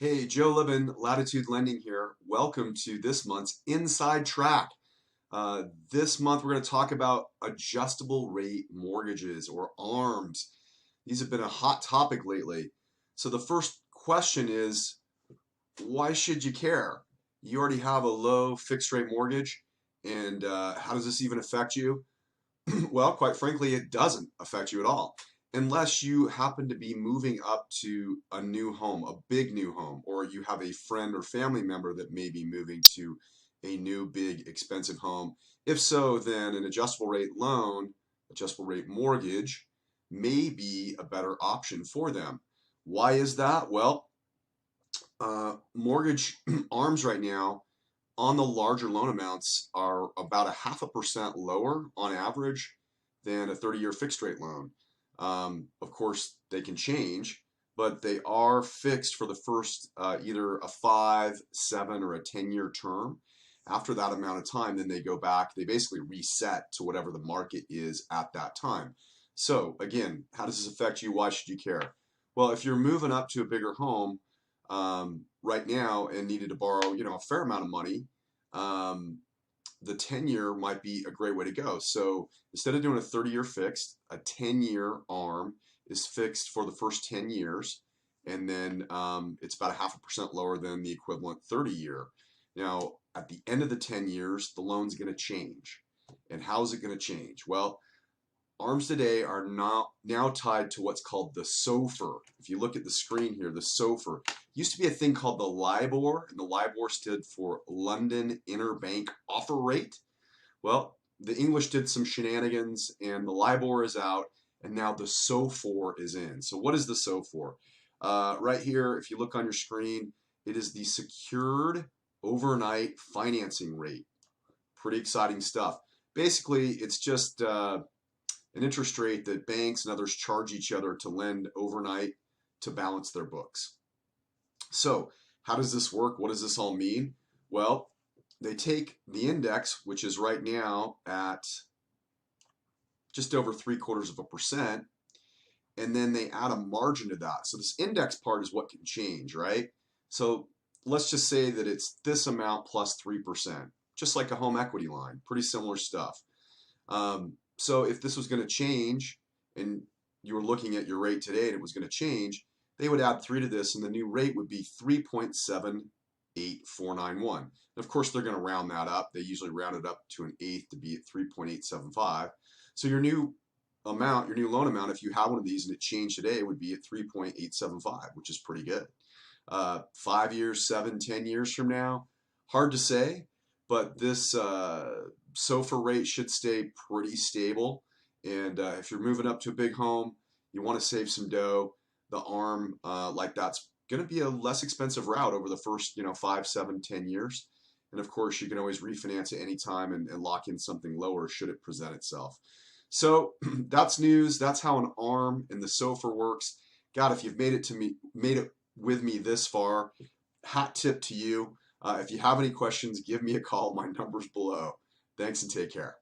Hey, Joe Libin, Latitude Lending here. Welcome to this month's Inside Track. This month we're going to talk about adjustable rate mortgages or ARMs. These have been a hot topic lately. So the first question is, why should you care? You already have a low fixed rate mortgage, and how does this even affect you? Well, quite frankly, it doesn't affect you at all. Unless you happen to be moving up to a new home, a big new home, or you have a friend or family member that may be moving to a new, big, expensive home. If so, then an adjustable rate loan, adjustable rate mortgage may be a better option for them. Why is that? Well, mortgage arms right now on the larger loan amounts are about a 0.5% lower on average than a 30-year fixed rate loan. Of course, they can change, but they are fixed for the first either a 5, 7, or a 10-year term. After that amount of time, then they go back, they basically reset to whatever the market is at that time. So again, how does this affect you? Why should you care? Well, if you're moving up to a bigger home right now and needed to borrow, a fair amount of money, um, the 10-year might be a great way to go. So instead of doing a 30-year fixed, a 10-year ARM is fixed for the first 10 years, and then it's about a 0.5% lower than the equivalent 30-year. Now, at the end of the 10 years, the loan's going to change. And how is it going to change? Well, ARMs today are now tied to what's called the SOFR. If you look at the screen here, the SOFR used to be a thing called the LIBOR, and the LIBOR stood for London Interbank Offer Rate. Well, the English did some shenanigans, and the LIBOR is out, and now the SOFR is in. So what is the SOFR? Right here, if you look on your screen, it is the Secured Overnight Financing Rate. Pretty exciting stuff. Basically, it's just an interest rate that banks and others charge each other to lend overnight to balance their books. So how does this work? What does this all mean? Well, they take the index, which is right now at just over 0.75%, and then they add a margin to that. So this index part is what can change, right? So let's just say that it's this amount plus 3%, just like a home equity line, pretty similar stuff. So if this was going to change and you were looking at your rate today and it was going to change, they would add 3 to this and the new rate would be 3.78491. And of course, they're going to round that up. They usually round it up to an eighth to be at 3.875. So your new amount, your new loan amount, if you have one of these and it changed today, would be at 3.875, which is pretty good. 5 years, 7, 10 years from now, hard to say, but this SOFR rate should stay pretty stable. And if you're moving up to a big home, you want to save some dough, the ARM like that's going to be a less expensive route over the first 5, 7, 10 years. And of course, you can always refinance at any time and lock in something lower should it present itself. So that's news. That's how an ARM and the SOFR works. God, if you've made it with me this far, hat tip to you. If you have any questions, give me a call. My number's below. Thanks and take care.